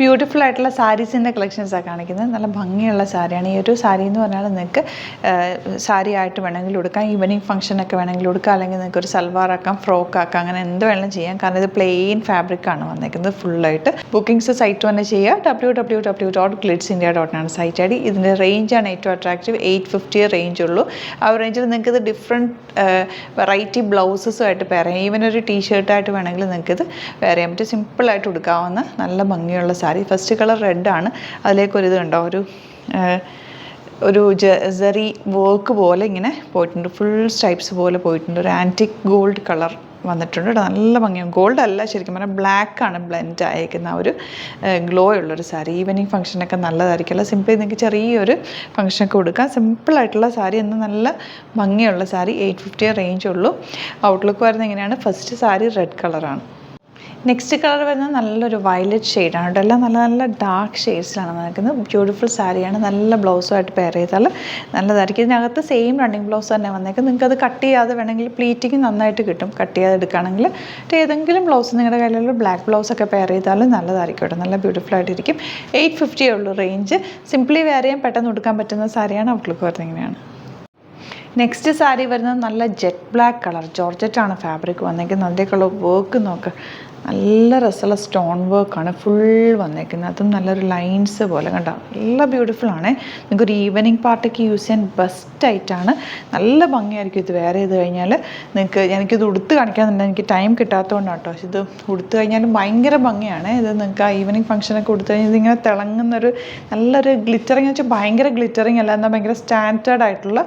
Beautiful ആയിട്ടുള്ള സാരീസിൻ്റെ കളക്ഷൻസാണ് കാണിക്കുന്നത്. നല്ല ഭംഗിയുള്ള സാരിയാണ്. ഈ ഒരു സാരി എന്ന് പറഞ്ഞാൽ നിങ്ങൾക്ക് സാരി ആയിട്ട് വേണമെങ്കിൽ ഉടുക്കാം, ഈവനിങ് ഫംഗ്ഷനൊക്കെ വേണമെങ്കിൽ ഉടുക്കാം, അല്ലെങ്കിൽ നിങ്ങൾക്ക് ഒരു സൽവാർ ആക്കാം, ഫ്രോക്ക് ആക്കാം, അങ്ങനെ എന്ത് വേണമെങ്കിലും ചെയ്യാം. കാരണം ഇത് പ്ലെയിൻ ഫാബ്രിക്കാണ് വന്നിരിക്കുന്നത് ഫുള്ളായിട്ട്. ബുക്കിംഗ്സ് സൈറ്റ് തന്നെ ചെയ്യുക. www.glitzindia.in ആണ് സൈറ്റ് ഐ ഡി. ഇതിൻ്റെ റേഞ്ചാണ് ഏറ്റവും അട്രാക്റ്റീവ്. 850 റേഞ്ച് ഉള്ളൂ. ആ റേഞ്ചിൽ നിങ്ങൾക്ക് ഇത് ഡിഫറെൻറ്റ് വെറൈറ്റി ബ്ലൗസസുമായിട്ട് പെയർ ചെയ്യാം. ഈവൻ ഒരു ടീഷർട്ടായിട്ട് വേണമെങ്കിൽ നിങ്ങൾക്കിത് പെയർ ചെയ്യാൻ പറ്റും. സിമ്പിളായിട്ട് ഉടുക്കാവുന്ന നല്ല ഭംഗിയുള്ള സാരി. ഫസ്റ്റ് കളർ റെഡാണ്. അതിലേക്കൊരിത് കണ്ടോ, ഒരു ജെറി വർക്ക് പോലെ ഇങ്ങനെ പോയിട്ടുണ്ട്. ഫുൾ സ്ട്രൈപ്സ് പോലെ പോയിട്ടുണ്ട്. ഒരു ആൻറ്റിക് ഗോൾഡ് കളർ വന്നിട്ടുണ്ട്. നല്ല ഭംഗിയാണ്. ഗോൾഡ് അല്ല, ശരിക്കും പറഞ്ഞാൽ ബ്ലാക്കാണ് ബ്ലെൻഡ് ആയിരിക്കുന്ന ഒരു ഗ്ലോ ഉള്ളൊരു സാരി. ഈവനിങ് ഫംഗ്ഷനൊക്കെ നല്ലതായിരിക്കുമല്ലോ. സിമ്പിളി നിങ്ങൾക്ക് ചെറിയൊരു ഫംഗ്ഷനൊക്കെ കൊടുക്കാം. സിമ്പിളായിട്ടുള്ള സാരി, എന്ന് നല്ല ഭംഗിയുള്ള സാരി. 850 റേഞ്ച് ഉള്ളൂ. ഔട്ട്ലുക്ക് വരുന്നത് ഇങ്ങനെയാണ്. ഫസ്റ്റ് സാരി റെഡ് കളറാണ്. നെക്സ്റ്റ് കളർ വരുന്നത് നല്ലൊരു വയലറ്റ് ഷെയ്ഡാണ് കേട്ടോ. എല്ലാം നല്ല നല്ല ഡാർക്ക് ഷെയ്ഡ്സിലാണ് നിൽക്കുന്നത്. ബ്യൂട്ടിഫുൾ സാരിയാണ്. നല്ല ബ്ലൗസുമായിട്ട് പെയർ ചെയ്താൽ നല്ലതായിരിക്കും. ഇതിനകത്ത് സെയിം റണ്ണിങ് ബ്ലൗസ് തന്നെ വന്നേക്കും. നിങ്ങൾക്കത് കട്ട് ചെയ്യാതെ വേണമെങ്കിൽ പ്ലീറ്റിങ് നന്നായിട്ട് കിട്ടും. കട്ട് ചെയ്യാതെ എടുക്കുകയാണെങ്കിൽ ഏതെങ്കിലും ബ്ലൗസ് നിങ്ങളുടെ കയ്യിലുള്ള ബ്ലാക്ക് ബ്ലൗസൊക്കെ പെയർ ചെയ്താലും നല്ലതായിരിക്കും കേട്ടോ. നല്ല ബ്യൂട്ടിഫുൾ ആയിട്ടിരിക്കും. 850 ഉള്ളൂ റേഞ്ച്. സിംപ്ലി വെയർ ചെയ്യാൻ പെട്ടെന്ന് ഉടുക്കാൻ പറ്റുന്ന സാരിയാണ്. ഔട്ട്ലുക്ക് വരുന്നത് ഇങ്ങനെയാണ്. നെക്സ്റ്റ് സാരി വരുന്നത് നല്ല ജെറ്റ് ബ്ലാക്ക് കളർ. ജോർജറ്റാണ് ഫാബ്രിക് വന്നേക്കുന്നത്. അതിലേക്കുള്ള വർക്ക് നോക്ക്, നല്ല രസമുള്ള സ്റ്റോൺ വർക്കാണ് ഫുൾ വന്നേക്കുന്നത്. അതും നല്ലൊരു ലൈൻസ് പോലെ കണ്ടോ, നല്ല ബ്യൂട്ടിഫുൾ ആണ്. നിങ്ങൾക്കൊരു ഈവനിങ് പാർട്ടിക്ക് യൂസ് ചെയ്യാൻ ബെസ്റ്റായിട്ടാണ്. നല്ല ഭംഗിയായിരിക്കും ഇത് വെയർ ചെയ്ത് കഴിഞ്ഞാൽ. എനിക്കിത് ഉടുത്ത് കാണിക്കാന്നുണ്ട്, എനിക്ക് ടൈം കിട്ടാത്തതുകൊണ്ടാണ് കേട്ടോ. ഇത് ഉടുത്ത് കഴിഞ്ഞാലും ഭയങ്കര ഭംഗിയാണ്. ഇത് നിങ്ങൾക്ക് ആ ഈവനിങ് ഫംഗ്ഷനൊക്കെ ഉടുത്ത് കഴിഞ്ഞാൽ ഇതിങ്ങനെ തിളങ്ങുന്നൊരു നല്ലൊരു ഗ്ലിറ്ററിങ് വെച്ചാൽ ഭയങ്കര ഗ്ലിറ്ററിങ് അല്ല, എന്നാൽ ഭയങ്കര സ്റ്റാൻഡേർഡ് ആയിട്ടുള്ള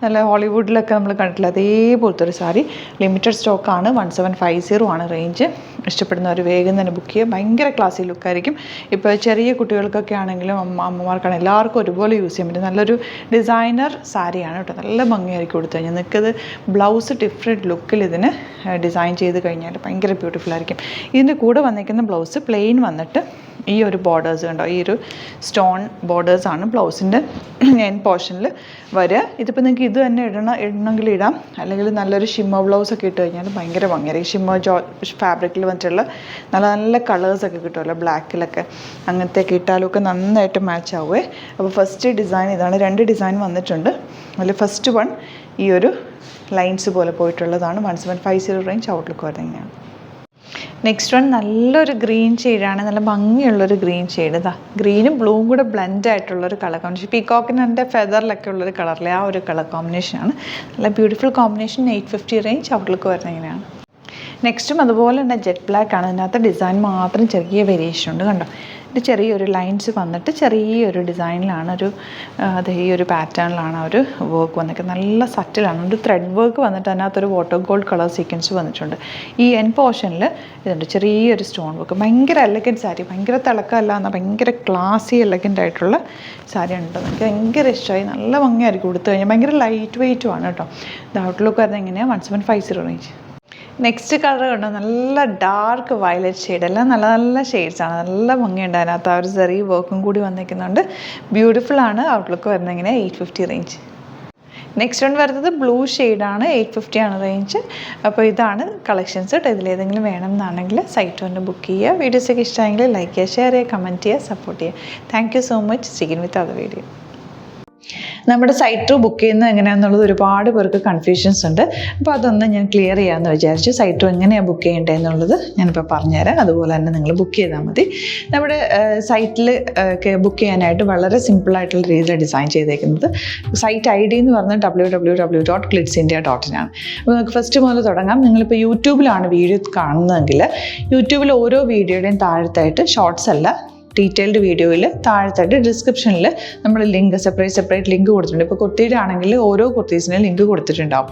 നല്ല ഹോളിവുഡിലൊക്കെ നമ്മൾ കണ്ടിട്ടില്ല അതേപോലത്തെ ഒരു സാരി. ലിമിറ്റഡ് സ്റ്റോക്കാണ്. 1750 ആണ് റേഞ്ച്. ഇഷ്ടപ്പെടുന്നവർ വേഗം തന്നെ ബുക്ക് ചെയ്യുക. ഭയങ്കര ക്ലാസി ലുക്കായിരിക്കും. ഇപ്പോൾ ചെറിയ കുട്ടികൾക്കൊക്കെ ആണെങ്കിലും അമ്മമാർക്കാണെങ്കിലും എല്ലാവർക്കും ഒരുപോലെ യൂസ് ചെയ്യാൻ പറ്റും. നല്ലൊരു ഡിസൈനർ സാരിയാണ് കേട്ടോ. നല്ല ഭംഗിയായിരിക്കും കൊടുത്തു കഴിഞ്ഞാൽ. നിങ്ങൾക്കത് ബ്ലൗസ് ഡിഫറെൻറ്റ് ലുക്കിൽ ഇതിന് ഡിസൈൻ ചെയ്ത് കഴിഞ്ഞാൽ ഭയങ്കര ബ്യൂട്ടിഫുൾ ആയിരിക്കും. ഇതിൻ്റെ കൂടെ വന്നിരിക്കുന്ന ബ്ലൗസ് പ്ലെയിൻ വന്നിട്ട് ഈ ഒരു ബോർഡേഴ്സ് കണ്ടോ, ഈ ഒരു സ്റ്റോൺ ബോർഡേഴ്സാണ് ബ്ലൗസിൻ്റെ എൻ പോർഷനിൽ വരിക. ഇതിപ്പോൾ നിങ്ങൾക്ക് ഇത് തന്നെ ഇടണമെങ്കിൽ ഇടാം, അല്ലെങ്കിൽ നല്ലൊരു ഷിമ്മർ ബ്ലൗസൊക്കെ ഇട്ട് കഴിഞ്ഞാൽ ഭയങ്കര ഭംഗിയായിരിക്കും. ഷിമ്മർ ഫാബ്രിക്കിൽ വന്നിട്ടുള്ള നല്ല നല്ല കളേഴ്സൊക്കെ കിട്ടുമല്ലോ, ബ്ലാക്കിലൊക്കെ. അങ്ങനത്തെയൊക്കെ ഇട്ടാലൊക്കെ നന്നായിട്ട് മാച്ച് ആവുമേ. അപ്പോൾ ഫസ്റ്റ് ഡിസൈൻ ഇതാണ്. 2 ഡിസൈൻ വന്നിട്ടുണ്ട്. അതിൽ ഫസ്റ്റ് വൺ ഈ ഒരു ലൈൻസ് പോലെ പോയിട്ടുള്ളതാണ്. 1750 റേഞ്ച്. ഔട്ട്ലുക്ക് വരുന്നത് ഇങ്ങനെയാണ്. നെക്സ്റ്റ് വൺ നല്ലൊരു ഗ്രീൻ ഷെയ്ഡാണ്. നല്ല ഭംഗിയുള്ളൊരു ഗ്രീൻ ഷെയ്ഡ്. ഇതാ ഗ്രീനും ബ്ലൂവും കൂടെ ബ്ലെൻഡ് ആയിട്ടുള്ളൊരു കളർ കോമ്പിനേഷൻ. പീകോക്കിൻ്റെ ഫെദറിലൊക്കെ ഉള്ളൊരു കളറിലെ ആ ഒരു കളർ കോമ്പിനേഷനാണ്. നല്ല ബ്യൂട്ടിഫുൾ കോമ്പിനേഷൻ. 850 റേഞ്ച്. ഔട്ട്ലുക്ക് വരുന്നത് ഇങ്ങനെയാണ്. നെക്സ്റ്റും അതുപോലെ തന്നെ ജെറ്റ് ബ്ലാക്ക് ആണ്. അതിനകത്ത് ഡിസൈൻ മാത്രം ചെറിയ വേരിയേഷൻ ഉണ്ട് കണ്ടോ. ഇത് ചെറിയൊരു ലൈൻസ് വന്നിട്ട് ചെറിയൊരു ഡിസൈനിലാണ് ഈ ഒരു പാറ്റേണിലാണ് ഒരു വർക്ക് വന്നിരിക്കുന്നത്. നല്ല സറ്റിലാണ്. ഒരു ത്രെഡ് വർക്ക് വന്നിട്ട് അതിനകത്തൊരു വാട്ടർ ഗോൾഡ് കളർ സീക്വൻസ് വന്നിട്ടുണ്ട്. ഈ എൻ പോർഷനിൽ ഇതുണ്ട് ചെറിയൊരു സ്റ്റോൺ വർക്ക്. ഭയങ്കര എലഗൻറ്റ് സാരി. ഭയങ്കര തിളക്കമല്ല എന്നാൽ ഭയങ്കര ക്ലാസി എലഗൻ്റ് ആയിട്ടുള്ള സാരി ഉണ്ട്. എനിക്ക് ഭയങ്കര ഇഷ്ടമായി. നല്ല ഭംഗിയായിരിക്കും കൊടുത്തു കഴിഞ്ഞാൽ. ഭയങ്കര ലൈറ്റ് വെയ്റ്റും ആണ് കേട്ടോ. ഇത് ഔട്ട്ലുക്ക് വരുന്നത് എങ്ങനെയാണ്? 1750 റേഞ്ച്. നെക്സ്റ്റ് കളർ കണ്ടോ, നല്ല ഡാർക്ക് വയലറ്റ് ഷെയ്ഡ്. എല്ലാം നല്ല നല്ല ഷെയ്ഡ്സാണ്. നല്ല ഭംഗിയുണ്ട്. അതിനകത്ത് ആ ഒരു ചെറിയ വർക്കും കൂടി വന്നിരിക്കുന്നുണ്ട്. ബ്യൂട്ടിഫുൾ ആണ്. ഔട്ട്ലുക്ക് വരുന്നത് ഇങ്ങനെ 850 റേഞ്ച്. നെക്സ്റ്റ് വൺ വരുന്നത് ബ്ലൂ ഷെയ്ഡാണ്. 850 ആണ് റേഞ്ച്. അപ്പോൾ ഇതാണ് കളക്ഷൻസ് കേട്ടോ. ഇതിലേതെങ്കിലും വേണമെന്നാണെങ്കിൽ സൈറ്റ് വന്ന് ബുക്ക് ചെയ്യുക. വീഡിയോസൊക്കെ ഇഷ്ടമായെങ്കിൽ ലൈക്ക് ചെയ്യുക, ഷെയർ ചെയ്യുക, കമൻറ്റ് ചെയ്യുക, സപ്പോർട്ട് ചെയ്യുക. Thank you so much. Seen with other video. നമ്മുടെ സൈറ്റ് ത്രൂ ബുക്ക് ചെയ്യുന്നത് എങ്ങനെയാണെന്നുള്ളത് ഒരുപാട് പേർക്ക് കൺഫ്യൂഷൻസ് ഉണ്ട്. അപ്പോൾ അതൊന്ന് ഞാൻ ക്ലിയർ ചെയ്യാമെന്ന് വിചാരിച്ചു. സൈറ്റ് ത്രൂ എങ്ങനെയാണ് ബുക്ക് ചെയ്യേണ്ടത് എന്നുള്ളത് ഞാനിപ്പോൾ പറഞ്ഞുതരാം. അതുപോലെ തന്നെ നിങ്ങൾ ബുക്ക് ചെയ്താൽ മതി. നമ്മുടെ സൈറ്റിൽ ബുക്ക് ചെയ്യാനായിട്ട് വളരെ സിമ്പിളായിട്ടുള്ള രീതിയിൽ ഡിസൈൻ ചെയ്തേക്കുന്നത്. സൈറ്റ് ID എന്ന് പറഞ്ഞാൽ www.glitzindia.in ആണ്. അപ്പോൾ നമുക്ക് ഫസ്റ്റ് മുതൽ തുടങ്ങാം. നിങ്ങളിപ്പോൾ യൂട്യൂബിലാണ് വീഡിയോ കാണുന്നതെങ്കിൽ യൂട്യൂബിൽ ഓരോ വീഡിയോയുടെയും താഴത്തായിട്ട് ഷോർട്സ് അല്ല, ഡീറ്റെയിൽഡ് വീഡിയോയിൽ താഴത്തായിട്ട് ഡിസ്ക്രിപ്ഷനിൽ നമ്മൾ ലിങ്ക് സെപ്പറേറ്റ് ലിങ്ക് കൊടുത്തിട്ടുണ്ട്. ഇപ്പോൾ കുർത്തിയുടെ ആണെങ്കിൽ ഓരോ കുർത്തീസിനും ലിങ്ക് കൊടുത്തിട്ടുണ്ടാവും.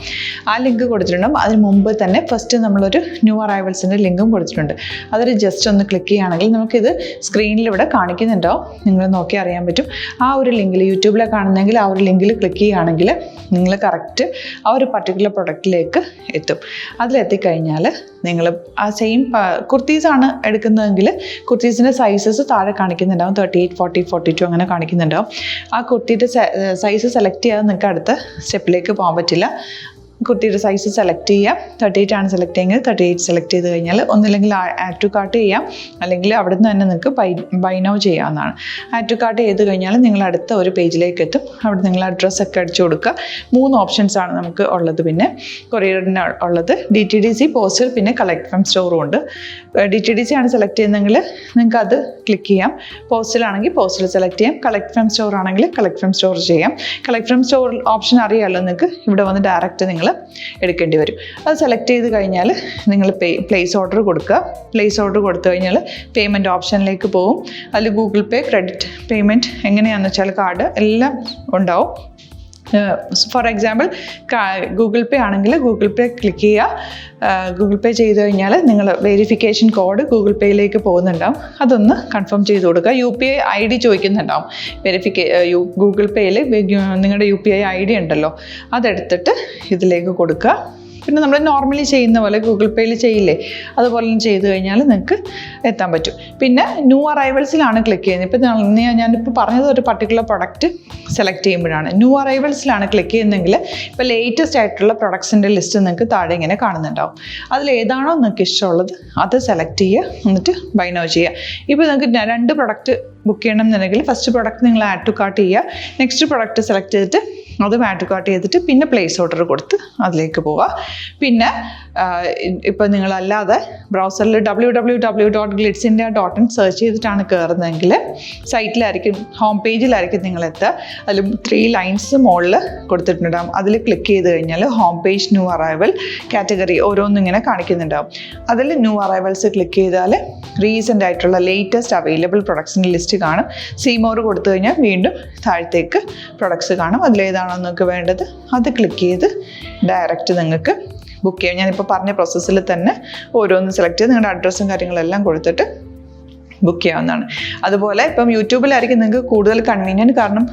ആ ലിങ്ക് കൊടുത്തിട്ടുണ്ടാവും. അതിന് മുമ്പ് തന്നെ ഫസ്റ്റ് നമ്മളൊരു ന്യൂ അറൈവൽസിൻ്റെ ലിങ്കും കൊടുത്തിട്ടുണ്ട്. അതൊരു ജസ്റ്റ് ഒന്ന് ക്ലിക്ക് ചെയ്യുകയാണെങ്കിൽ നമുക്കിത് സ്ക്രീനിൽ ഇവിടെ കാണിക്കുന്നുണ്ടാവും. നിങ്ങൾ നോക്കി അറിയാൻ പറ്റും. ആ ഒരു ലിങ്കിൽ യൂട്യൂബിലെ കാണുന്നെങ്കിൽ ആ ഒരു ലിങ്കിൽ ക്ലിക്ക് ചെയ്യുകയാണെങ്കിൽ നിങ്ങൾ കറക്റ്റ് ആ ഒരു പർട്ടിക്കുലർ പ്രൊഡക്റ്റിലേക്ക് എത്തും. അതിലെത്തിക്കഴിഞ്ഞാൽ നിങ്ങൾ ആ സെയിം കുർത്തീസാണ് എടുക്കുന്നതെങ്കിൽ കുർത്തീസിൻ്റെ സൈസസ് താഴെ കാണിക്കുന്നുണ്ടാവും. 38, 40, 42 അങ്ങനെ കാണിക്കുന്നുണ്ടാവും. ആ കുർത്തിയുടെ സൈസ് സെലക്ട് ചെയ്യാതെ നിങ്ങൾക്ക് അടുത്ത സ്റ്റെപ്പിലേക്ക് പോകാൻ പറ്റില്ല. കുർത്തിയുടെ സൈസ് സെലക്ട് ചെയ്യാം. 38 ആണ് സെലക്ട് ചെയ്യുന്നത്. 38 സെലക്ട് ചെയ്ത് കഴിഞ്ഞാൽ ഒന്നില്ലെങ്കിൽ ആഡ് ടു കാർട്ട് ചെയ്യാം, അല്ലെങ്കിൽ അവിടെ നിന്ന് തന്നെ നിങ്ങൾക്ക് ബൈ നൗ ചെയ്യാവുന്നതാണ്. ആഡ് ടു കാർട്ട് ചെയ്ത് കഴിഞ്ഞാൽ നിങ്ങൾ അടുത്ത ഒരു പേജിലേക്ക് എത്തും. അവിടെ നിങ്ങൾ അഡ്രസ്സൊക്കെ അടിച്ചു കൊടുക്കുക. 3 ഓപ്ഷൻസാണ് നമുക്ക് ഉള്ളത്. പിന്നെ കൊറിയറിന് ഉള്ളത് DTDC, പോസ്റ്റൽ, പിന്നെ കളക്ട് ഫ്രം സ്റ്റോറും ഉണ്ട്. DTDC ആണ് സെലക്ട് ചെയ്യുന്നതെങ്കിൽ നിങ്ങൾക്ക് അത് ക്ലിക്ക് ചെയ്യാം. പോസ്റ്റലാണെങ്കിൽ പോസ്റ്റൽ സെലക്ട് ചെയ്യാം. കളക്ട് ഫ്രം സ്റ്റോർ ആണെങ്കിൽ കളക്ട് ഫ്രം സ്റ്റോർ ചെയ്യാം. കളക്ട് ഫ്രം സ്റ്റോർ ഓപ്ഷൻ അറിയാമല്ലോ നിങ്ങൾക്ക്. ഇവിടെ വന്ന് ഡയറക്റ്റ് നിങ്ങൾ എടുക്കേണ്ടി വരും. അത് സെലക്ട് ചെയ്ത് കഴിഞ്ഞാൽ നിങ്ങൾ പ്ലേസ് ഓർഡർ കൊടുക്കുക. പ്ലേസ് ഓർഡർ കൊടുത്തു കഴിഞ്ഞാൽ പേയ്മെൻറ്റ് ഓപ്ഷനിലേക്ക് പോകും. അതിൽ ഗൂഗിൾ പേ, ക്രെഡിറ്റ് പേയ്മെൻറ്റ് എങ്ങനെയാണെന്ന് വെച്ചാൽ കാർഡ് എല്ലാം ഉണ്ടാവും. ഫോർ എക്സാമ്പിൾ ഗൂഗിൾ പേ ആണെങ്കിൽ ഗൂഗിൾ പേ ക്ലിക്ക് ചെയ്യുക. ഗൂഗിൾ പേ ചെയ്ത് കഴിഞ്ഞാൽ നിങ്ങൾ വെരിഫിക്കേഷൻ കോഡ് ഗൂഗിൾ പേയിലേക്ക് പോകുന്നുണ്ടാവും. അതൊന്ന് കൺഫേം ചെയ്ത് കൊടുക്കുക. UPI ID ചോദിക്കുന്നുണ്ടാവും. ഗൂഗിൾ പേയിൽ നിങ്ങളുടെ UPI ID ഉണ്ടല്ലോ, അതെടുത്തിട്ട് ഇതിലേക്ക് കൊടുക്കുക. പിന്നെ നമ്മൾ നോർമലി ചെയ്യുന്ന പോലെ ഗൂഗിൾ പേയിൽ ചെയ്യില്ലേ, അതുപോലെ ചെയ്ത് കഴിഞ്ഞാൽ നിങ്ങൾക്ക് എത്താൻ പറ്റും. പിന്നെ ന്യൂ അറൈവൽസിലാണ് ക്ലിക്ക് ചെയ്യുന്നത്. ഇപ്പോൾ ഞാനിപ്പോൾ പറഞ്ഞത് ഒരു പർട്ടിക്കുലർ പ്രൊഡക്റ്റ് സെലക്ട് ചെയ്യുമ്പോഴാണ്. ന്യൂ അറൈവൽസിലാണ് ക്ലിക്ക് ചെയ്യുന്നതെങ്കിൽ ഇപ്പോൾ ലേറ്റസ്റ്റ് ആയിട്ടുള്ള പ്രൊഡക്ട്സിൻ്റെ ലിസ്റ്റ് നിങ്ങൾക്ക് താഴെ ഇങ്ങനെ കാണുന്നുണ്ടാവും. അതിലേതാണോ നിങ്ങൾക്ക് ഇഷ്ടമുള്ളത് അത് സെലക്ട് ചെയ്യുക, എന്നിട്ട് ബൈ നൗ ചെയ്യുക. ഇപ്പോൾ നിങ്ങൾക്ക് 2 പ്രൊഡക്റ്റ് ബുക്ക് ചെയ്യണം എന്നുണ്ടെങ്കിൽ ഫസ്റ്റ് പ്രൊഡക്റ്റ് നിങ്ങൾ ആഡ് ടു കാർട്ട് ചെയ്യുക. നെക്സ്റ്റ് പ്രൊഡക്റ്റ് സെലക്ട് ചെയ്തിട്ട് അതും ആഡ് ടു കാർട്ട് ചെയ്തിട്ട് പിന്നെ പ്ലേസ് ഓർഡർ കൊടുത്ത് അതിലേക്ക് പോവുക. പിന്നെ ഇപ്പോൾ നിങ്ങളല്ലാതെ ബ്രൗസറിൽ www.glitzindia.in സെർച്ച് ചെയ്തിട്ടാണ് കയറുന്നതെങ്കിൽ സൈറ്റിലായിരിക്കും, ഹോം പേജിലായിരിക്കും നിങ്ങളെത്തുക. അതിൽ 3 ലൈൻസ് മുകളിൽ കൊടുത്തിട്ടുണ്ടാകും. അതിൽ ക്ലിക്ക് ചെയ്ത് കഴിഞ്ഞാൽ home page, new arrival, category ഓരോന്നിങ്ങനെ കാണിക്കുന്നുണ്ടാകും. അതിൽ ന്യൂ അറൈവൽസ് ക്ലിക്ക് ചെയ്താൽ റീസെൻ്റ് ആയിട്ടുള്ള ലേറ്റസ്റ്റ് അവൈലബിൾ പ്രൊഡക്ട്സിൻ്റെ ലിസ്റ്റ് കാണും. സീമോർ കൊടുത്തു കഴിഞ്ഞാൽ വീണ്ടും താഴത്തേക്ക് പ്രൊഡക്ട്സ് കാണും. അതിലേതാണോ നിങ്ങൾക്ക് വേണ്ടത് അത് ക്ലിക്ക് ചെയ്ത് ഡയറക്റ്റ് നിങ്ങൾക്ക് ബുക്ക് ചെയ്യാം. ഞാനിപ്പോൾ പറഞ്ഞ പ്രോസസ്സിൽ തന്നെ ഓരോന്ന് സെലക്ട് ചെയ്ത് നിങ്ങളുടെ അഡ്രസ്സും കാര്യങ്ങളെല്ലാം കൊടുത്തിട്ട് ബുക്ക് ചെയ്യാവുന്നതാണ്. അതുപോലെ ഇപ്പം യൂട്യൂബിലായിരിക്കും നിങ്ങൾക്ക് കൂടുതൽ കൺവീനിയൻറ്റ്, കാരണം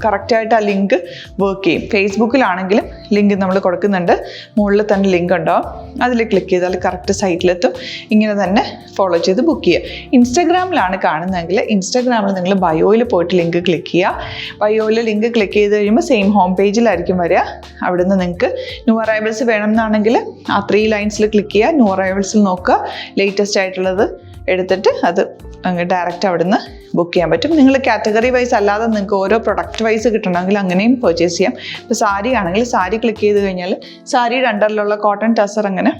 കറക്റ്റായിട്ട് ആ ലിങ്ക് വർക്ക് ചെയ്യും. ഫേസ്ബുക്കിലാണെങ്കിലും ലിങ്ക് നമ്മൾ കൊടുക്കുന്നുണ്ട്, മുകളിൽ തന്നെ ലിങ്ക് ഉണ്ടാവും. അതിൽ ക്ലിക്ക് ചെയ്താൽ കറക്റ്റ് സൈറ്റിലെത്തും. ഇങ്ങനെ തന്നെ ഫോളോ ചെയ്ത് ബുക്ക് ചെയ്യുക. ഇൻസ്റ്റാഗ്രാമിലാണ് കാണുന്നതെങ്കിൽ ഇൻസ്റ്റാഗ്രാമിൽ നിങ്ങൾ ബയോയിൽ പോയിട്ട് ലിങ്ക് ക്ലിക്ക് ചെയ്യുക. ബയോയിൽ ലിങ്ക് ക്ലിക്ക് ചെയ്ത് കഴിയുമ്പോൾ സെയിം ഹോം പേജിലായിരിക്കും വരിക. അവിടുന്ന് നിങ്ങൾക്ക് ന്യൂ അറൈവൽസ് വേണമെന്നാണെങ്കിൽ ആ 3 ലൈൻസിൽ ക്ലിക്ക് ചെയ്യുക. ന്യൂ അറൈവൽസിൽ നോക്കുക, ലേറ്റസ്റ്റ് ആയിട്ടുള്ളത് എടുത്തിട്ട് അത് അങ്ങ് ഡയറക്റ്റ് അവിടുന്ന് ബുക്ക് ചെയ്യാൻ പറ്റും. നിങ്ങൾ കാറ്റഗറി വൈസ് അല്ലാതെ നിങ്ങൾക്ക് ഓരോ പ്രൊഡക്റ്റ് വൈസ് കിട്ടണമെങ്കിൽ അങ്ങനെയും പർച്ചേസ് ചെയ്യാം. ഇപ്പോൾ സാരി ആണെങ്കിൽ സാരി ക്ലിക്ക് ചെയ്ത് കഴിഞ്ഞാൽ സാരിയുടെ അണ്ടറിലുള്ള കോട്ടൺ ടസർ അങ്ങനെ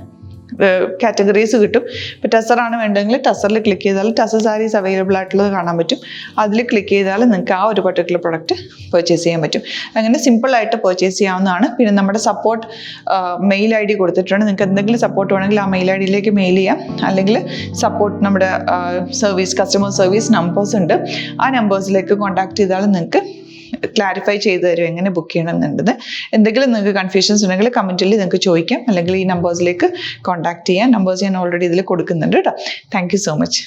കാറ്റഗറീസ് കിട്ടും. ഇപ്പോൾ ടസറാണ് വേണ്ടതെങ്കിൽ ടസറിൽ ക്ലിക്ക് ചെയ്താൽ ടസർ സാരീസ് അവൈലബിൾ ആയിട്ടുള്ളത് കാണാൻ പറ്റും. അതിൽ ക്ലിക്ക് ചെയ്താൽ നിങ്ങൾക്ക് ആ ഒരു പർട്ടിക്കുലർ പ്രൊഡക്റ്റ് പർച്ചേസ് ചെയ്യാൻ പറ്റും. അങ്ങനെ സിമ്പിളായിട്ട് പർച്ചേസ് ചെയ്യാവുന്നതാണ്. പിന്നെ നമ്മുടെ സപ്പോർട്ട് മെയിൽ ID കൊടുത്തിട്ടുണ്ട്. നിങ്ങൾക്ക് എന്തെങ്കിലും സപ്പോർട്ട് വേണമെങ്കിൽ ആ മെയിൽ IDയിലേക്ക് മെയിൽ ചെയ്യാം. അല്ലെങ്കിൽ സപ്പോർട്ട് നമ്മുടെ കസ്റ്റമർ സർവീസ് നമ്പേഴ്സ് ഉണ്ട്. ആ നമ്പേഴ്സിലേക്ക് കോൺടാക്ട് ചെയ്താൽ നിങ്ങൾക്ക് ക്ലാരിഫൈ ചെയ്ത് തരും എങ്ങനെ ബുക്ക് ചെയ്യണം എന്നുള്ളത്. എന്തെങ്കിലും നിങ്ങൾക്ക് കൺഫ്യൂഷൻസ് ഉണ്ടെങ്കിൽ കമൻറ്റിൽ നിങ്ങൾക്ക് ചോദിക്കാം, അല്ലെങ്കിൽ ഈ നമ്പേഴ്സിലേക്ക് കോൺടാക്ട് ചെയ്യാം. നമ്പേഴ്സ് ഞാൻ ഓൾറെഡി ഇതിൽ കൊടുക്കുന്നുണ്ട് കേട്ടോ. Thank you so much.